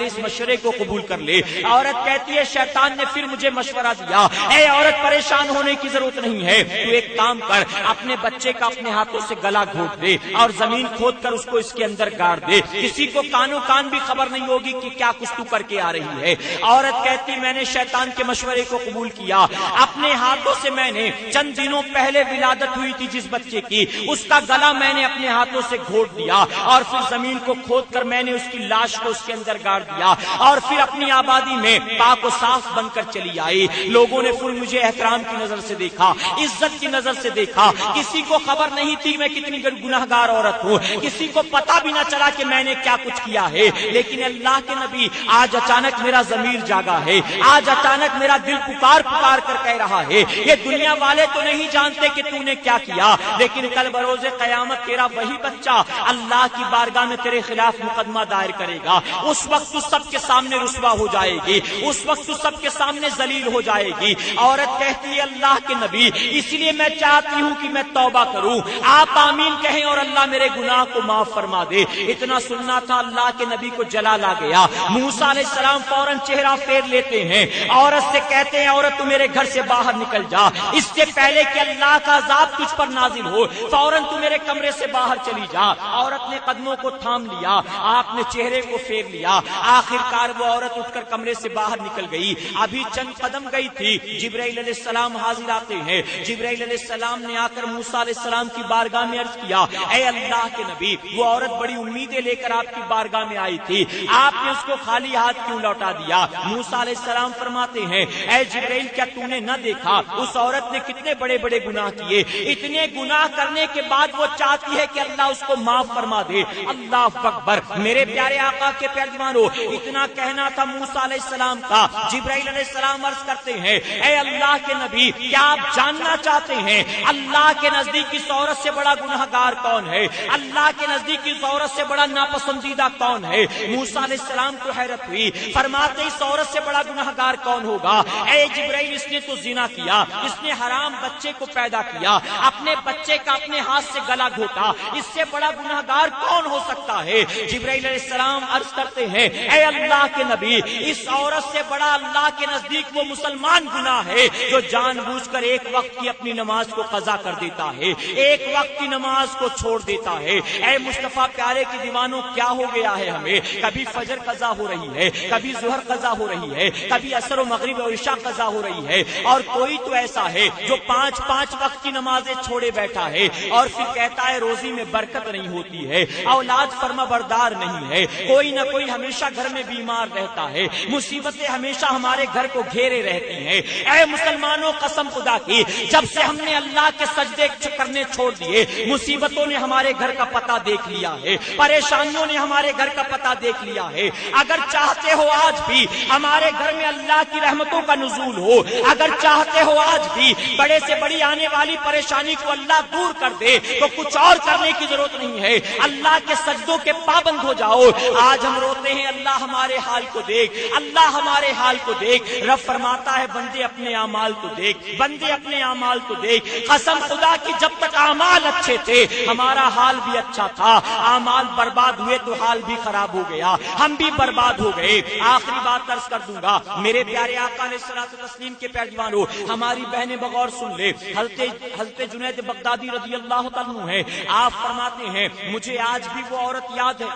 اس مشورے کو قبول کر لے۔ عورت کہتی ہے شیطان نے پھر مجھے مشورہ دیا، اے عورت پریشان ہونے کی ضرورت نہیں ہے، تو ایک کام کر، اپنے بچے کا اپنے ہاتھوں سے گلا گھونٹ دے اور زمین کھود کر اس کو اس کے اندر گاڑ دے، کسی کو کانوں کان بھی خبر نہیں ہوگی کہ کیا کچھ تو کر کے آ رہی ہے۔ عورت کہتی میں نے شیطان کے مشورے کو قبول کیا، اپنے ہاتھوں سے میں نے چند دنوں پہلے ولادت ہوئی تھی جس بچے کی، اس کا گلا میں نے اپنے ہاتھوں سے گھونٹ دیا اور پھر زمین کو کھود کر میں نے اس کی لاش کو اس کے اندر گاڑ دیا اور پھر اپنی آبادی میں پاک و صاف بن کر چلی آئی۔ لوگوں نے پھر مجھے احترام کی نظر سے دیکھا، عزت کی نظر سے دیکھا، کسی کو خبر نہیں تھی میں کتنی گناہگار عورت ہوں، کسی کو پتا بھی نہ چلا کہ میں نے کیا کچھ کیا ہے، لیکن اللہ کے نبی آج اچانک میرا ضمیر جاگا ہے، آج اچانک میرا دل پکار کر کہہ رہا ہے یہ دنیا والے تو نہیں جانتے کہ تو نے کیا کیا، لیکن کل بروز قیامت تیرا وہی بچہ اللہ کی بارگاہ میں تیرے خلاف مقدمہ دائر کرے گا، اس وقت تو سب کے سامنے رسوا ہو جائے گی، اس وقت تو سب کے سامنے ذلیل ہو جائے گی۔ عورت کہتی ہے اللہ کے نبی اس لیے میں چاہتی ہوں کہ میں توبہ کروں، آپ آمین کہیں اور اللہ میرے گناہ کو معاف فرما دے۔ اتنا سننا تھا اللہ کے نبی کو جلال آ گیا، موسیٰ علیہ السلام فوراً چہرہ پھیر لیتے ہیں، عورت سے کہتے ہیں عورت تو میرے گھر سے باہر نکل جا، اس سے پہلے کہ اللہ کا عذاب تجھ پر نازل ہو فوراً تو میرے کمرے سے باہر چلی جا۔ عورت نے قدموں کو تھام لیا، آپ نے چہرے کو پھیر لیا، آخر کار وہ عورت اٹھ کر کمرے سے باہر نکل گئی۔ ابھی چند قدم گئی تھی جبرائیل علیہ السلام حاضر آتے ہیں، جبرائیل علیہ السلام نے آ کر موسیٰ علیہ السلام کی بارگاہ میں عرض کیا اے اللہ کے نبی وہ عورت بڑی امیدیں لے کر آپ کی بارگاہ میں آئی تھی، آپ نے اس کو خالی ہاتھ کیوں لوٹا دیا؟ موسیٰ علیہ السلام فرماتے ہیں اے جبرائیل کیا تو نے نہ دیکھا اس عورت نے کتنے بڑے بڑے گناہ کیے، اتنے گناہ کرنے کے بعد وہ چاہتی ہے کہ اللہ اس کو معاف فرما دے۔ اللہ اکبر، میرے پیارے آقا کے پیارے دیوانو، اتنا کہنا تھا موسیٰ علیہ السلام کا۔ جبرائیل علیہ السلام عرض کرتے ہیں اے اللہ کے نبی کیا آپ جاننا چاہتے ہیں اللہ کے نزدیک اس عورت سے بڑا گناہگار کون ہے؟ اللہ کے نزدیک اس عورت سے بڑا ناپسندیدہ کون ہے؟ موسیٰ علیہ السلام کو حیرت ہوئی، فرماتے اس عورت سے بڑا گناہگار کون ہوگا؟ اے جبرائیل اس نے تو زنا کیا، اس نے حرام بچے کو پیدا کیا، اپنے بچے کا اپنے ہاتھ سے گلا گھونٹا، اس سے بڑا گناہگار کون ہو سکتا ہے؟ جبرائیل علیہ السلام عرض کرتے ہیں اے اللہ کے نبی اس عورت سے بڑا اللہ کے نزدیک وہ مسلمان گناہ ہے جو جان بوجھ کر ایک وقت کی اپنی نماز کو قضا کر دیتا ہے، ایک وقت کی نماز کو چھوڑ دیتا ہے۔ اے مصطفیٰ پیارے کے دیوانوں کیا ہو گیا ہے ہمیں؟ کبھی فجر قضا ہو رہی ہے، کبھی ظہر قضا ہو رہی ہے، کبھی عصر و مغرب اور عشاء قضا ہو رہی ہے، اور کوئی تو ایسا ہے جو پانچ وقت کی نمازیں چھوڑے بیٹھا ہے اور پھر کہتا ہے روزی میں برکت نہیں ہوتی ہے، اولاد فرما بردار نہیں ہے، کوئی نہ کوئی ہمیشہ گھر میں بیمار رہتا ہے، مصیبتیں ہمیشہ ہمارے گھر کو گھیرے رہتی ہیں۔ اے مسلمانوں قسم خدا کی جب سے ہم نے اللہ کے سجدے کرنے چھوڑ دیے مصیبتوں نے ہمارے گھر کا پتہ دیکھ لیا ہے، پریشانیوں نے ہمارے گھر کا پتہ دیکھ لیا ہے۔ اگر چاہتے ہو آج بھی ہمارے گھر میں اللہ کی رحمتوں کا نزول ہو، اگر چاہتے ہو آج بھی بڑے سے بڑی آنے والی پریشانی کو اللہ دور کر دے تو کچھ اور کرنے کی ضرورت نہیں ہے، اللہ کے سجدے سجدوں کے پابند ہو جاؤ. آج ہم روتے ہیں اللہ ہمارے حال کو دیکھ, اللہ ہمارے حال کو دیکھ. رب فرماتا ہے بندے اپنے اعمال کو دیکھ, بندے اپنے اعمال کو دیکھ. قسم خدا کی جب تک اعمال اچھے تھے ہمارا حال بھی اچھا تھا, اعمال برباد ہوئے تو حال بھی خراب ہو گیا, ہم بھی برباد ہو گئے. آخری بات عرض کر دوں گا میرے پیارے آقا علیہ الصلوۃ والتسلیم کے پیروانوں, ہماری بہنیں بغور سن لے. حضرت جنید بغدادی رضی اللہ تعالیٰ عنہ ہے, آپ فرماتے ہیں مجھے آج بھی وہ عورت یاد ہے.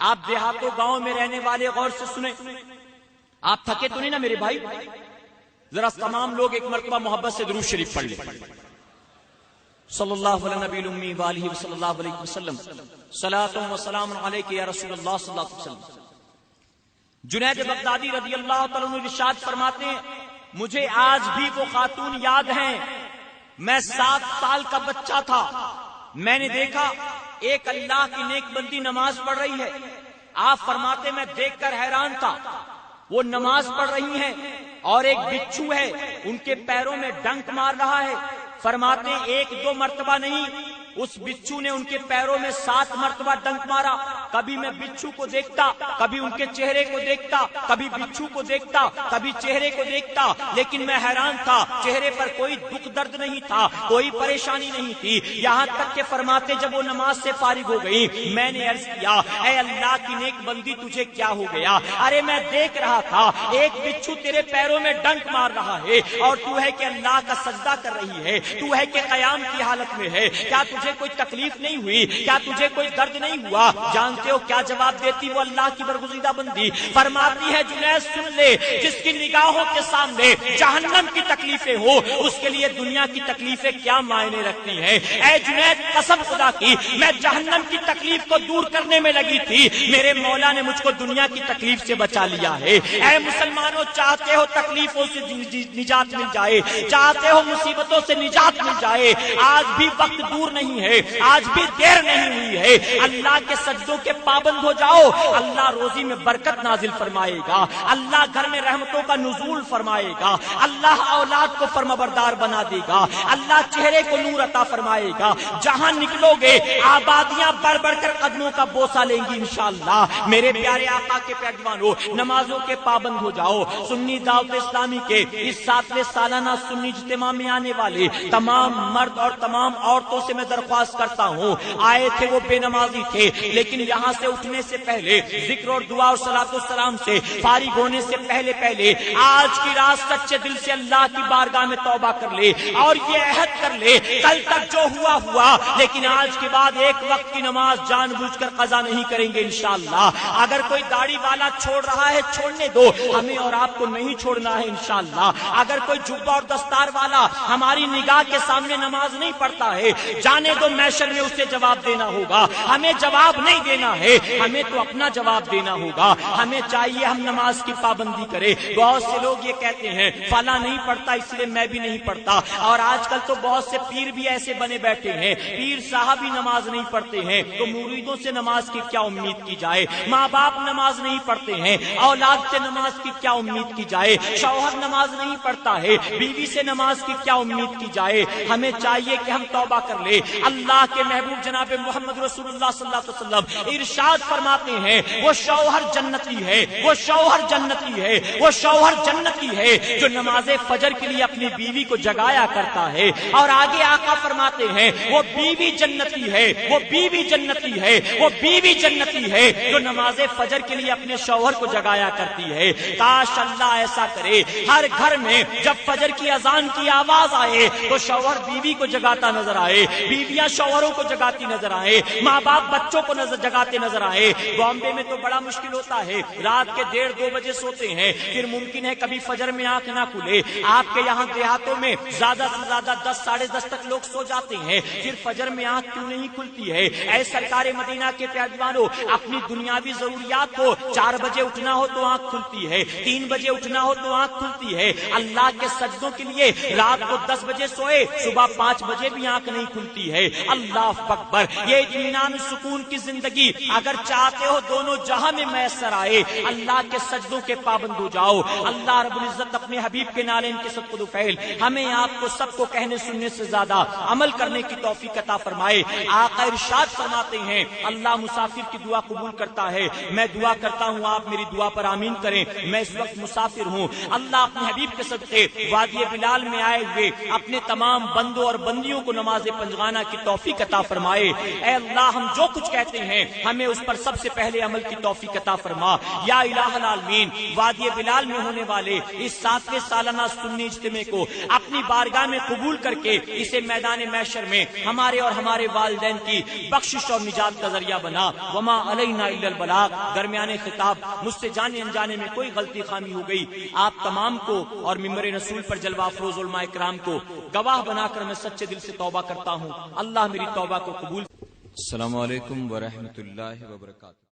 آپ دیہاتوں گاؤں میں رہنے والے غور سے سنیں, آپ تھکے تو نہیں نا میرے بھائی؟ ذرا تمام لوگ ایک مرتبہ محبت سے درود شریف پڑھ لیں. صلی اللہ علیہ نبی الامی وآلہ صلی اللہ علیہ وسلم, صلاۃ و سلام علیک یا رسول اللہ صلی اللہ علیہ وسلم. جنید بغدادی رضی اللہ تعالیٰ عنہ ارشاد فرماتے ہیں مجھے آج بھی وہ خاتون یاد ہیں. میں 7 سال کا بچہ تھا, میں نے دیکھا ایک اللہ کی نیک بندی نماز پڑھ رہی ہے. آپ فرماتے میں دیکھ کر حیران تھا, وہ نماز پڑھ رہی ہیں اور ایک بچھو ہے ان کے پیروں میں ڈنک مار رہا ہے. فرماتے 1-2 مرتبہ نہیں, اس بچھو نے ان کے پیروں میں 7 مرتبہ ڈنک مارا. کبھی میں بچھو کو دیکھتا, کبھی ان کے چہرے کو دیکھتا, کبھی بچھو کو دیکھتا, کبھی چہرے کو دیکھتا, لیکن میں حیران تھا. چہرے پر کوئی دکھ درد نہیں تھا, کوئی پریشانی نہیں تھی. یہاں تک کہ فرماتے جب وہ نماز سے فارغ ہو گئی میں نے عرض کیا اے اللہ کی نیک بندی تجھے کیا ہو گیا؟ ارے میں دیکھ رہا تھا ایک بچھو تیرے پیروں میں ڈنک مار رہا ہے اور تو ہے کہ اللہ کا سجدہ کر رہی ہے, تو ہے کہ قیام کی حالت میں ہے. کیا تجھے کوئی تکلیف نہیں ہوئی؟ کیا تجھے کوئی درد نہیں ہوا؟ جانتے ہو کیا جواب دیتی وہ اللہ کی برگزیدہ بندی؟ فرماتی ہے جنید سن لے, جس کی نگاہوں کے سامنے جہنم کی تکلیفیں ہو اس کے لیے دنیا کی تکلیفیں کیا معنی رکھتی ہیں. اے جنید قسم خدا کی میں جہنم کی تکلیف کو دور کرنے میں لگی تھی, میرے مولا نے مجھ کو دنیا کی تکلیف سے بچا لیا ہے. اے مسلمانوں, چاہتے ہو تکلیفوں سے نجات مل جائے, چاہتے ہو مصیبتوں سے نجات مل جائے, آج بھی وقت دور نہیں ہے, آج بھی دیر نہیں ہوئی ہے. اللہ کے سجدوں کے پابند ہو جاؤ, اللہ روزی میں برکت نازل فرمائے گا, اللہ گھر میں رحمتوں کا نزول فرمائے گا, اللہ اولاد کو فرمانبردار بنا دے گا, اللہ چہرے کو نور عطا فرمائے گا. جہاں نکلو گے آبادیاں بڑھ بڑھ کر قدموں کا بوسہ لیں گی انشاءاللہ. میرے پیارے آقا کے پیروانوں, نمازوں کے پابند ہو جاؤ. سنی دعوت اسلامی کے اس 7ویں سالانہ سنی اجتماع میں آنے والے تمام مرد اور تمام عورتوں سے میں درخواست کرتا ہوں, آئے تھے وہ بے نمازی تھے, لیکن یہاں سے اٹھنے سے پہلے ذکر اور دعا اور صلاۃ والسلام سے فارغ ہونے سے پہلے آج کی رات سچے دل سے اللہ کی بارگاہ میں توبہ کر لے اور یہ عہد کر لے کل تک جو ہوا, لیکن آج کے بعد ایک وقت کی نماز جان بوجھ کر قضا نہیں کریں گے انشاءاللہ. اگر کوئی داڑھی والا چھوڑ رہا ہے چھوڑنے دو, ہمیں اور آپ کو نہیں چھوڑنا ہے انشاءاللہ. اگر کوئی جبہ اور دستار والا ہماری نگاہ کے سامنے نماز نہیں پڑھتا ہے, جانے دو, محشر میں اسے جواب دینا ہوگا, ہمیں جواب نہیں دینا ہے, ہمیں تو اپنا جواب دینا ہوگا. ہمیں چاہیے ہم نماز کی پابندی کریں. بہت سے لوگ یہ کہتے ہیں فلاں نہیں پڑھتا اس لیے میں بھی نہیں پڑھتا, اور آج کل تو بہت سے پیر بھی ایسے بنے بیٹھے ہیں, پیر صاحب ہی نماز نہیں پڑھتے ہیں تو مریدوں سے نماز کی کیا امید کی جائے؟ ماں باپ نماز نہیں پڑھتے ہیں, اولاد سے نماز کی کیا امید کی جائے؟ شوہر نماز نہیں پڑھتا ہے, بیوی سے نماز کی کیا امید کی جائے؟ ہمیں چاہیے کہ ہم توبہ کر لیں. اللہ کے محبوب جناب محمد رسول اللہ صلی اللہ علیہ وسلم ارشاد فرماتے ہیں وہ شوہر جنتی ہے, وہ شوہر جنتی ہے, وہ شوہر جنتی ہے جو نماز فجر کے لیے اپنی بیوی کو جگایا کرتا ہے. اور آگے آقا فرماتے ہیں وہ بیوی جنتی ہے, وہ بیوی جنتی ہے, وہ بیوی جنتی ہے جو نماز فجر کے لیے اپنے شوہر کو جگایا کرتی ہے. کاش اللہ ایسا کرے, ہر گھر میں جب فجر کی اذان کی آواز آئے تو شوہر بیوی کو جگاتا نظر آئے, بیویاں شوہروں کو جگاتی نظر آئے, ماں باپ بچوں کو جگاتے نظر آئے. بامبے میں تو بڑا مشکل ہوتا ہے, رات کے 1:30-2 بجے سوتے ہیں, پھر ممکن ہے کبھی فجر میں آنکھ نہ کھلے. آپ کے یہاں دیہاتوں میں زیادہ سے زیادہ 10-10:30 تک لوگ سو جاتے ہیں, پھر فجر میں آنکھ کیوں نہیں کھلتی ہے؟ اے سرکار مدینہ کے پیروانوں, اپنی دنیاوی ضروریات کو 4 بجے اٹھنا ہو تو آنکھ کھلتی ہے, 3 بجے اٹھنا ہو تو آنکھ کھلتی ہے. اللہ کے سجدوں کے لیے رات کو 10 بجے سوئے, صبح 5 بجے بھی آنکھ نہیں کھلتی ہے. اللہ اکبر, یہ اطمینان سکون کی زندگی اگر چاہتے ہو دونوں جہاں میں میسر آئے, اللہ کے سجدوں کے پابند ہو جاؤ. اللہ رب العزت اپنے حبیب کے نالین کے صدقہ فعل ہمیں آپ کو سب کو کہنے سننے سے زیادہ عمل کرنے کی توفیق عطا فرمائے۔ آقا ارشاد فرماتے ہیں اللہ مسافر کی دعا قبول کرتا ہے، میں دعا کرتا ہوں آپ میری دعا پر آمین کریں، میں اس وقت مسافر ہوں، اللہ اپنے حبیب کے صدقے وادی بلال میں آئے ہوئے اپنے تمام بندوں اور بندیوں کو نماز پنجگانہ کی توفیق عطا فرمائے۔ اے اللہ ہم جو کچھ کہتے ہیں ہمیں اس پر سب سے پہلے عمل کی توفیق عطا فرما۔ یا الہ العالمین، وادی بلال میں ہونے والے اس 7ویں سالانہ سنی اجتماع کو اپنی بارگاہ میں قبول کر کے اسے میدان محشر میں ہمارے اور ہمارے والدین کی بخشش اور نجات کا ذریعہ بنا۔ وما علینا الا البلاغ۔ درمیان خطاب مجھ سے جانے انجانے میں کوئی غلطی خامی ہو گئی، آپ تمام کو اور ممبر رسول پر جلوہ افروز علماء کرام کو گواہ بنا کر میں سچے دل سے توبہ کرتا ہوں، اللہ میری توبہ کو قبول۔ السلام علیکم ورحمۃ اللہ وبرکاتہ۔